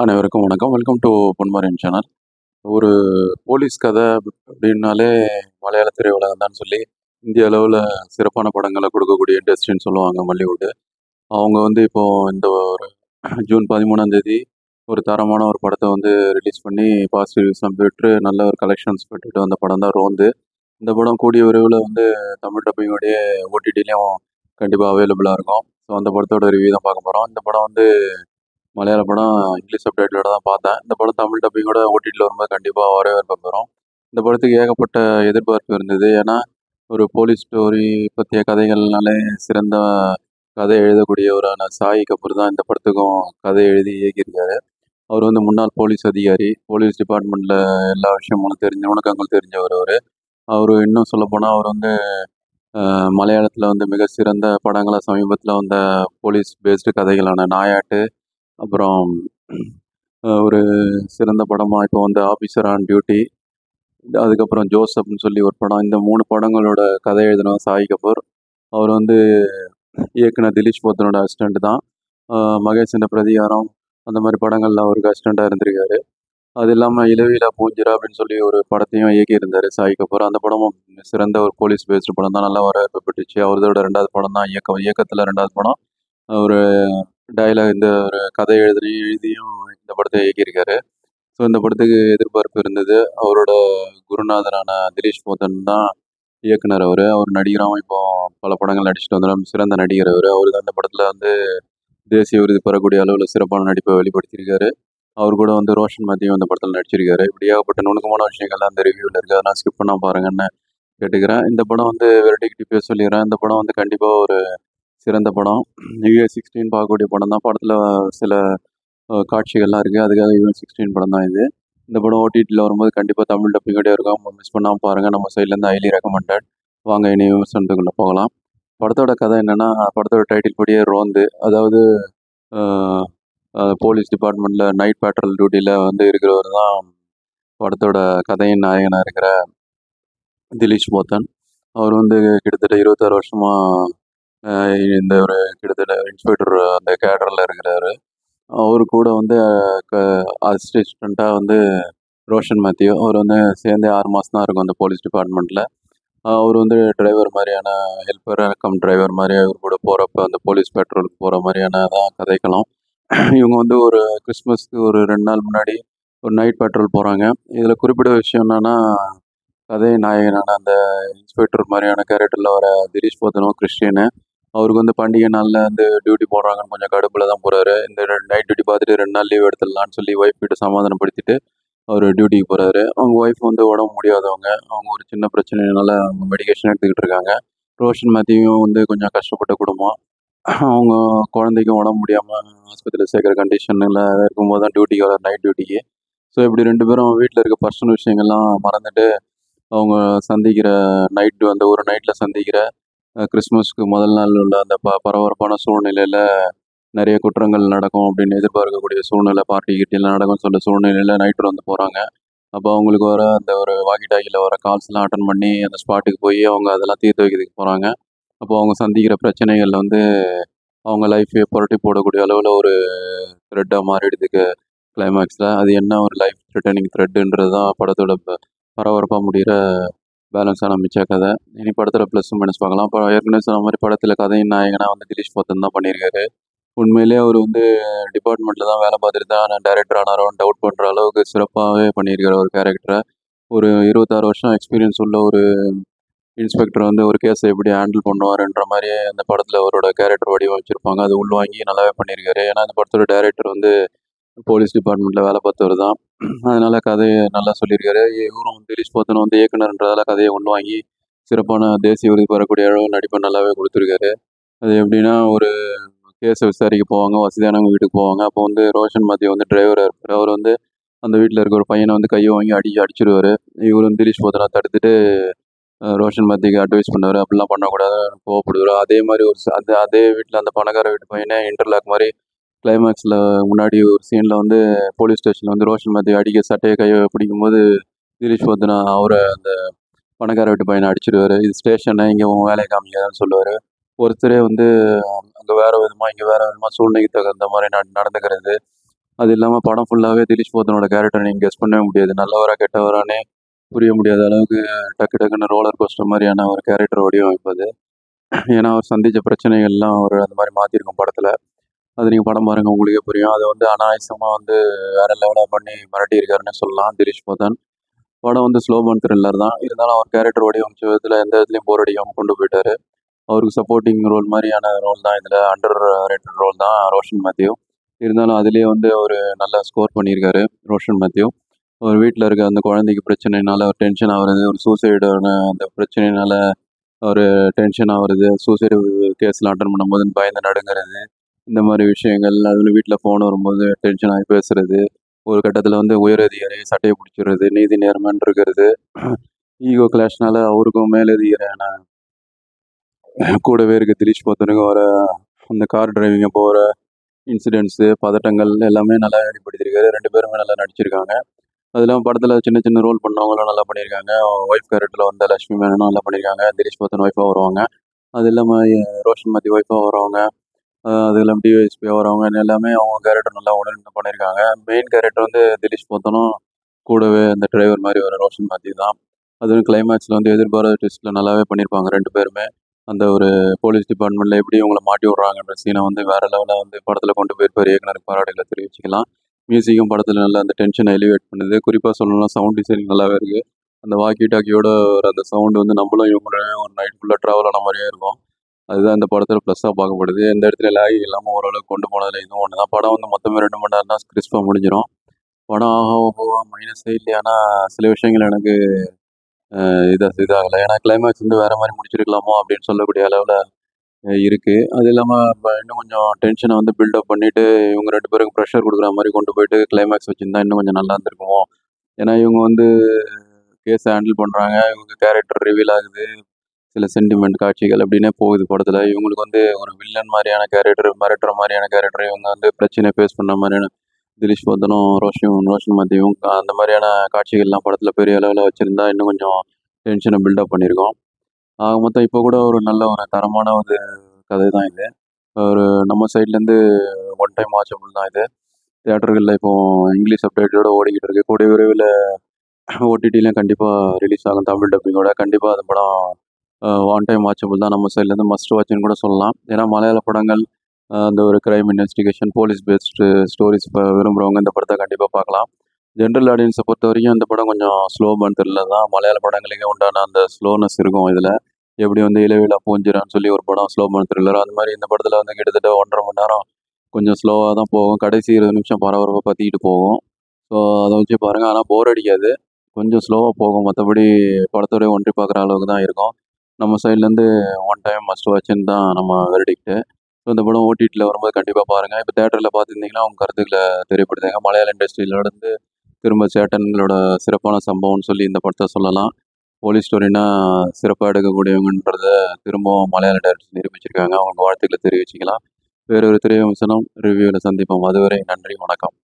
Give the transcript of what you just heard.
அனைவருக்கும் வணக்கம். Welcome to பொன்மாரின் சேனல். ஒரு போலீஸ் கதை அப்படின்னாலே மலையாள திரையுலகம் தான் சொல்லி இந்திய அளவில் சிறப்பான படங்களை கொடுக்கக்கூடிய இண்டஸ்ட்ரின்னு சொல்லுவாங்க மல்லிவுட். அவங்க இப்போ இந்த ஒரு ஜூன் 13ஆம் தேதி ஒரு தரமான ஒரு படத்தை ரிலீஸ் பண்ணி பாசிட்டிவ் ரிவ்யூஸ்லாம் பெற்று நல்ல ஒரு கலெக்ஷன்ஸ் பெற்றுட்டு வந்த படம் தான் ரோந்து. இந்த படம் கூடிய விரைவில் தமிழ் டப்பிங்கோடைய ஓடிடிலையும் கண்டிப்பாக அவைலபிளாக இருக்கும். ஸோ அந்த படத்தோட ரிவ்யூ தான் பார்க்க போகிறோம். இந்த படம் மலையாள படம் இங்கிலீஷ் சப்டைட்டிலோட தான் பார்த்தேன். இந்த படம் தமிழ் டப்பிங்கோட ஓடிடியில் வரும்போது கண்டிப்பாக வரவேற்பு பெறும். இந்த படத்துக்கு ஏகப்பட்ட எதிர்பார்ப்பு இருந்தது. ஏன்னா ஒரு போலீஸ் ஸ்டோரி பற்றிய கதைகள்னாலே சிறந்த கதை எழுதக்கூடியவரான சாய் கபூர் தான் இந்த படத்துக்கும் கதை எழுதி இயக்கியிருக்காரு. அவர் முன்னாள் போலீஸ் அதிகாரி, போலீஸ் டிபார்ட்மெண்ட்டில் எல்லா விஷயமும் தெரிஞ்ச நுணுக்கங்கள் தெரிஞ்சவர் அவர். அவர் இன்னும் சொல்லப்போனால் அவர் மலையாளத்தில் மிக சிறந்த படங்களை சமீபத்தில் வந்த போலீஸ் பேஸ்டு கதைகளான நாயாட்டு, அப்புறம் ஒரு சிறந்த படமாக இப்போ ஆஃபீஸர் ஆன் டியூட்டி, அதுக்கப்புறம் ஜோசப்னு சொல்லி ஒரு படம். இந்த 3 படங்களோட கதை எழுதின சாய் கபூர். அவர் இயக்குனர் திலீஷ் போத்தனோட அசிஸ்டண்ட் தான். மகேஷ் இந்த பிரதிகாரம் அந்த மாதிரி படங்களில் அவருக்கு அசிஸ்டண்ட்டாக இருந்திருக்காரு. அது இல்லாமல் இளவீலா பூஞ்சிரா அப்படின்னு சொல்லி ஒரு படத்தையும் இயக்கியிருந்தார் சாய் கபூர். அந்த படமும் சிறந்த ஒரு போலீஸ் பேஸ்டு படம் தான், நல்லா வரவேற்பு பெற்றுச்சு. அவரோட 2வது படம் தான் இயக்கத்தில் 2வது படம். ஒரு டைலாக் இந்த ஒரு கதை எழுதியும் இந்த படத்தை இயக்கியிருக்காரு. ஸோ இந்த படத்துக்கு எதிர்பார்ப்பு இருந்தது. அவரோட குருநாதரான திலீஷ் போத்தன் தான் இயக்குனர். அவர் நடிகராகவும் இப்போ பல படங்கள் நடிச்சுட்டு வந்தாலும் சிறந்த நடிகர் அவர் தான் இந்த படத்தில் தேசிய விருது பெறக்கூடிய அளவில் சிறப்பான நடிப்பை வெளிப்படுத்தியிருக்காரு. அவர் கூட ரோஷன் மேத்யூ இந்த படத்தில் நடிச்சிருக்காரு. இப்படி ஏகப்பட்ட நுணுக்கமான விஷயங்கள்லாம் அந்த ரிவ்யூவில் இருக்குது. அதை நான் ஸ்கிப் பண்ணால் பாருங்கன்னு கேட்டுக்கிறேன். இந்த படம் வெரைட்டிக்கு பேச சொல்லிடுறேன். இந்த படம் கண்டிப்பாக ஒரு சிறந்த படம். UA16 பார்க்கக்கூடிய படம் தான். படத்தில் சில காட்சிகள்லாம் இருக்குது. அதுக்காக UA16 படம் தான் இது. இந்த படம் ஓடிடியில் வரும்போது கண்டிப்பாக தமிழ் டப்பிங்கோடே இருக்கும். மிஸ் பண்ணாமல் பாருங்கள். நம்ம சைட்லேருந்து ஹைலி ரெக்கமெண்டட். வாங்க இனி விமர்சனத்துக்குள்ளே போகலாம். படத்தோட கதை என்னென்னா, படத்தோட டைட்டில் படியே ரோந்து, அதாவது போலீஸ் டிபார்ட்மெண்ட்டில் நைட் பேட்ரோல் டியூட்டியில் இருக்கிறவர் தான் படத்தோட கதையின் நாயகனாக இருக்கிற திலீஷ் போத்தன். அவர் கிட்டத்தட்ட 26 வருஷமாக இந்த ஒரு கிட்டத்தட்ட இன்ஸ்பெக்டர் அந்த கேடரில் இருக்கிறாரு. அவர் கூட அசிஸ்டண்ட்டாக ரோஷன் மேத்யூ. அவர் சேர்ந்தே 6 மாதம் தான் இருக்கும் அந்த போலீஸ் டிபார்ட்மெண்ட்டில். அவர் டிரைவர் மாதிரியான ஹெல்ப்பர் கம் டிரைவர் மாதிரி அவர் கூட போகிறப்ப அந்த போலீஸ் பெட்ரோலுக்கு போகிற மாதிரியான தான் கதைக்கலாம். இவங்க ஒரு கிறிஸ்மஸ்க்கு ஒரு 2 நாள் முன்னாடி ஒரு நைட் பெட்ரோல் போகிறாங்க. இதில் குறிப்பிட்ட விஷயம் என்னென்னா, கதை நாயகனான அந்த இன்ஸ்பெக்டர் மாதிரியான கேரக்டரில் வர திலீஷ் போத்தனும் கிறிஸ்டியனு. அவருக்கு பண்டிகை நாளில் டியூட்டி போடுறாங்கன்னு கொஞ்சம் கடுப்பில் தான் போகிறாரு. இந்த நைட் டியூட்டி பார்த்துட்டு 2 நாள் லீவ் எடுத்துடலான்னு சொல்லி ஒய்ஃப் கிட்ட சமாதானப்படுத்திட்டு அவர் டியூட்டிக்கு போகிறாரு. அவங்க ஒய்ஃப் உடம்பு முடியாதவங்க. அவங்க ஒரு சின்ன பிரச்சனைனால அவங்க மெடிக்கேஷன் எடுத்துக்கிட்டு இருக்காங்க. ரோஷன் மேத்யூவும் கொஞ்சம் கஷ்டப்பட்ட குடும்பம். அவங்க குழந்தைக்கும் உடம்பு முடியாமல் ஆஸ்பத்திரியில் சேர்க்குற கண்டிஷனில் இருக்கும்போது தான் டியூட்டிக்கு வர நைட் டியூட்டிக்கு. ஸோ இப்படி 2 பேரும் வீட்டில் இருக்க பர்சனல் விஷயங்கள்லாம் மறந்துட்டு அவங்க சந்திக்கிற அந்த ஒரு நைட்டில் சந்திக்கிற கிறிஸ்மஸ்க்கு முதல் நாள் உள்ள அந்த பரபரப்பான சூழ்நிலையில் நிறைய குற்றங்கள் நடக்கும் அப்படின்னு எதிர்பார்க்கக்கூடிய சூழ்நிலை, பார்ட்டி கிட்டிலாம் நடக்கும்னு சொல்ல சூழ்நிலையில் நைட்டு போகிறாங்க. அப்போ அவங்களுக்கு வர அந்த ஒரு வாக்கி டாக்கியில் வர கால்ஸ்லாம் அட்டன் பண்ணி அந்த ஸ்பாட்டுக்கு போய் அவங்க அதெல்லாம் தீர்த்து வைக்கிறதுக்கு போகிறாங்க. அப்போ அவங்க சந்திக்கிற பிரச்சனைகள் அவங்க லைஃப்பையே புரட்டி போடக்கூடிய அளவில் ஒரு த்ரெட்டாக மாறிடுதுக்கு கிளைமேக்ஸில். அது என்ன ஒரு லைஃப் த்ரெட்டனிங் த்ரெட்டுன்றது தான் படத்தோட பரபரப்பாக முடிகிற பேலன்ஸான மிச்ச கதை. இனி படத்தில் ப்ளஸ் மைனஸ் பார்க்கலாம். இப்போ ஏற்கனவே சொன்ன மாதிரி படத்தில் கதையின் நாயகனாக திலீஷ் போத்தன் தான் பண்ணியிருக்காரு. உண்மையிலே அவர் டிபார்ட்மெண்ட்டில் தான் வேலை பார்த்துட்டு தான் டைரக்டர் ஆனாரோன்னு டவுட் பண்ணுற அளவுக்கு சிறப்பாகவே பண்ணியிருக்காரு ஒரு கேரக்டரை. ஒரு 26 வருஷம் எக்ஸ்பீரியன்ஸ் உள்ள ஒரு இன்ஸ்பெக்டர் ஒரு கேஸை எப்படி ஹேண்டில் பண்ணுவாருன்ற மாதிரியே அந்த படத்தில் அவரோட கேரக்டர் வடிவமைச்சிருப்பாங்க. அது உள்வாங்கி நல்லாவே பண்ணியிருக்காரு. ஏன்னா அந்த படத்தோட டைரக்டர் போலீஸ் டிபார்ட்மெண்ட்டில் வேலை பார்த்தவர் தான். அதனால் கதையை நல்லா சொல்லியிருக்காரு. இவரும் திலீஷ் போத்தனும் இயக்குனர்ன்றதால கதையை உள்வாங்கி சிறப்பான தேசிய விருது பெறக்கூடிய அளவு நடிப்பை நல்லாவே கொடுத்துருக்காரு. அது எப்படின்னா, ஒரு கேஸை விசாரிக்க போவாங்க. வசதியானவங்க வீட்டுக்கு போவாங்க. அப்போ ரோஷன் மேத்யூ டிரைவராக இருப்பார். அவர் அந்த வீட்டில் இருக்க ஒரு பையனை கையை வாங்கி அடிச்சிடுவார். இவர் திலீஷ் போத்தனை தடுத்துட்டு ரோஷன் மேத்யூக்கு அட்வைஸ் பண்ணுவார். அப்படிலாம் பண்ணக்கூடாது, கோவப்படுவார். அதே மாதிரி அதே வீட்டில் அந்த பணக்கார வீட்டு பையனை இன்டர்லாக் மாதிரி கிளைமேக்ஸில் முன்னாடி ஒரு சீனில் போலீஸ் ஸ்டேஷனில் ரோஷன் மேத்யூ அடிக்க சட்டையை கையை பிடிக்கும்போது திலீஷ் போத்தனை அவரை அந்த பணக்கார வீட்டு பையனை அடிச்சிடுவார். இது ஸ்டேஷனை இங்கே உன் வேலையை காமிக்காதுன்னு சொல்லுவார். ஒருத்தரே அங்கே வேறு விதமாக இங்கே வேறு விதமாக சூழ்நிலைக்கு தகுந்த மாதிரி நடந்துக்கிறது. அது இல்லாமல் படம் ஃபுல்லாகவே திலீஷ் போத்தனோட கேரக்டர் நீங்கள் கெஸ் பண்ணவே முடியாது. நல்லவரா கெட்டவரானே புரிய முடியாத அளவுக்கு டக்கு டக்குன்னு ரோலர் கோஸ்டர் மாதிரியான ஒரு கேரக்டர் வடிவமைப்பு அது. ஏன்னா அவர் சந்தித்த பிரச்சனைகள்லாம் அவர் அந்த மாதிரி மாற்றிருக்கும் படத்தில். அது நீங்கள் படம் பாருங்க உங்களுக்கே புரியும். அதை வந்து அனாயசமாக வந்து வேறு லெவலாக பண்ணி மிரட்டியிருக்காருன்னு சொல்லலாம் திலீஷ் போத்தன். படம் வந்து ஸ்லோ பர்ன் த்ரில்லர் தான். இருந்தாலும் அவர் கேரக்டர் வடிவமைச்ச விதத்தில் எந்த விதத்துலையும் போர் அடிக்காமல் கொண்டு போயிட்டாரு. அவருக்கு சப்போர்ட்டிங் ரோல் மாதிரியான ரோல் தான் இதில். அண்டர் ரேட்டட் ரோல் தான் ரோஷன் மேத்யூ. இருந்தாலும் அதிலேயே வந்து அவர் நல்லா ஸ்கோர் பண்ணியிருக்காரு ரோஷன் மேத்யூ. ஒரு வீட்டில் இருக்க அந்த குழந்தைக்கு பிரச்சனைனால அவர் டென்ஷன் ஆகுறது, ஒரு சூசைடான அந்த பிரச்சனையினால ஒரு டென்ஷன் ஆகுறது, சூசைடு கேஸ்லாம் அட்டன் பண்ணும்போது பயந்து நடுங்கிறது, இந்த மாதிரி விஷயங்கள். அதில் வீட்டில் ஃபோன் வரும்போது டென்ஷன் ஆகி பேசுறது, ஒரு கட்டத்தில் வந்து உயரதிகாரி சட்டையை பிடிச்சிடுறது, நீதி நேர்மைன்னு இருக்கிறது, ஈகோ கிளாஷ்னால அவருக்கும் மேலதிகாரியான கூடவே இருக்க திலீஷ் போத்தனுக்கும் வர அந்த கார் டிரைவிங் அப்போ வர இன்சிடென்ட்ஸு, பதட்டங்கள் எல்லாமே நல்லா வெளிப்படுத்தியிருக்காரு. 2 பேருமே நல்லா நடிச்சிருக்காங்க. அது இல்லாமல் படத்தில் சின்ன சின்ன ரோல் பண்ணவங்களும் நல்லா பண்ணியிருக்காங்க. ஒய்ஃப் கேரக்டரில் வந்த லட்சுமி மேனனும் நல்லா பண்ணியிருக்காங்க. திலீஷ் போத்தன் ஒய்ஃபாக வருவாங்க. அது இல்லாமல் ரோஷன் மேத்யூ ஒய்ஃபாக வருவாங்க. அது இல்லாமல் டிஒஎஸ்பியாக வரவங்க எல்லாமே அவங்க கேரக்டர் நல்லா உணர்ந்து பண்ணியிருக்காங்க. மெயின் கேரக்டர் வந்து திலீஷ் போத்தனும் கூடவே அந்த டிரைவர் மாதிரி வர ரோஷன் மேத்யூ தான். அதுவும் கிளைமேக்ஸில் வந்து எதிர்பாராத ட்விஸ்ட்டில் நல்லாவே பண்ணியிருப்பாங்க 2 பேருமே. அந்த ஒரு போலீஸ் டிபார்ட்மெண்ட்டில் எப்படி இவங்கள மாட்டி விட்றாங்கன்ற சீனை வந்து வேறு லெவலில் வந்து படத்தில் கொண்டு போயிருப்பார். இயக்குனருக்கு பாராட்டுகளை தெரிவிச்சுக்கலாம். மியூசிக்கும் படத்தில் நல்லா அந்த டென்ஷனை எலிவேட் பண்ணுது. குறிப்பாக சொல்லணும்னா சவுண்ட் டிசைன் நல்லாவே இருக்குது. அந்த வாக்கி டாக்கியோட ஒரு அந்த சவுண்டு வந்து நம்மளும் இவங்களும் ஒரு நைட் ஃபுல்லாக ட்ராவல் ஆன மாதிரியே இருக்கும். அதுதான் இந்த படத்தில் ப்ளஸ்ஸாக பார்க்கப்படுது. எந்த இடத்துல லேகிங் இல்லாமல் ஓரளவுக்கு கொண்டு போனதில் இதுவும் ஒன்று தான். படம் வந்து மொத்தமே 2 மணி நேரம் தான் கிறிஸ்பாக முடிஞ்சிடும். படம் ஆகா ஓஹோவா மைனஸே இல்லை. ஆனால் சில விஷயங்கள் எனக்கு இதாகலை. ஏன்னா கிளைமேக்ஸ் வந்து வேறு மாதிரி முடிச்சிருக்கலாமோ அப்படின்னு சொல்லக்கூடிய அளவில் இருக்குது. அது இல்லாமல் இப்போ இன்னும் கொஞ்சம் டென்ஷனை வந்து பில்டப் பண்ணிவிட்டு இவங்க 2 பேருக்கும் ப்ரெஷர் கொடுக்குற மாதிரி கொண்டு போயிட்டு கிளைமேக்ஸ் வச்சுருந்தா இன்னும் கொஞ்சம் நல்லா இருந்திருக்குமோ. ஏன்னா இவங்க வந்து கேஸை ஹேண்டில் பண்ணுறாங்க. இவங்க கேரக்டர் ரிவீல் ஆகுது. சில சென்டிமெண்ட் காட்சிகள் அப்படின்னே போகுது படத்தில். இவங்களுக்கு வந்து ஒரு வில்லன் மாதிரியான கேரக்டர், மிரட்டுற மாதிரியான கேரக்டர், இவங்க வந்து பிரச்சனையை ஃபேஸ் பண்ணுற மாதிரியான திலீஷ் போத்தனும் ரோஷன் மேத்யூவும் அந்த மாதிரியான காட்சிகள்லாம் படத்தில் பெரிய அளவில் வச்சுருந்தா இன்னும் கொஞ்சம் டென்ஷனை பில்டப் பண்ணியிருக்கோம். ஆக மொத்தம் இப்போ கூட ஒரு நல்ல ஒரு தரமான ஒரு கதை தான் இது. ஒரு நம்ம சைட்லேருந்து ஒன் டைம் வாட்சபிள் தான் இது. தியேட்டர்களில் இப்போது இங்கிலீஷ் சப்டைட்டிலோட ஓடிக்கிட்டு இருக்கு. கூடிய விரைவில் ஓடிடிலையும் கண்டிப்பாக ரிலீஸ் ஆகும் தமிழ் டப்பிங்கோட. கண்டிப்பாக அந்த படம் ஒன் டைம் வாட்சபிள் தான். நம்ம சைட்லேருந்து மஸ்ட் வாட்ச்னு கூட சொல்லலாம். ஏன்னா மலையாள படங்கள் அந்த ஒரு crime investigation, police based stories இப்போ விரும்புகிறவங்க இந்த படத்தை கண்டிப்பாக பார்க்கலாம். ஜென்ரல் ஆடியன்ஸை பொறுத்த வரைக்கும் இந்த படம் கொஞ்சம் ஸ்லோ பர்ன் த்ரில்லர் தான். மலையாள படங்களுக்கே உண்டான அந்த ஸ்லோனஸ் இருக்கும் இதில். எப்படி வந்து இளவிலா பூஞ்சிரான்னு சொல்லி ஒரு படம் ஸ்லோ பர்ன் த்ரில்லர், அந்த மாதிரி இந்த படத்தில் வந்து கிட்டத்தட்ட 1.5 மணி நேரம் கொஞ்சம் ஸ்லோவாக தான் போகும். கடைசி 20 நிமிஷம் பரபரப்பாக பற்றிக்கிட்டு போகும். ஸோ அதை வச்சு பாருங்கள். ஆனால் போர் அடிக்காது. கொஞ்சம் ஸ்லோவாக போகும். மற்றபடி படத்தோடய ஒன்றி பார்க்குற அளவுக்கு தான் இருக்கும். நம்ம சைட்லேருந்து ஒன் டைம் மஸ்ட் வாட்ச்ன்னு தான் நம்ம வெர்டிக்ட்டு. ஸோ இந்த படம் ஓடிடியில் வரும்போது கண்டிப்பாக பாருங்கள். இப்போ தேட்டரில் பார்த்துருந்தீங்கன்னா உங்கள் கருத்துக்களை தெரியப்படுத்துங்க. மலையாள இண்டஸ்ட்ரியிலேருந்து திரும்ப சேட்டன்களோட சிறப்பான சம்பவம்னு சொல்லி இந்த படத்தை சொல்லலாம். போலீஸ் ஸ்டோரினா சிறப்பாக எடுக்கக்கூடியவங்கன்றத திரும்பவும் மலையாள டைரக்டர்ஸ் நிரூபிச்சிருக்காங்க. அவங்க வாழ்த்துக்களை தெரிவிச்சுக்கலாம். வேறொரு திரை விமர்சனம் ரிவ்யூவில் சந்திப்போம். அதுவரை நன்றி, வணக்கம்.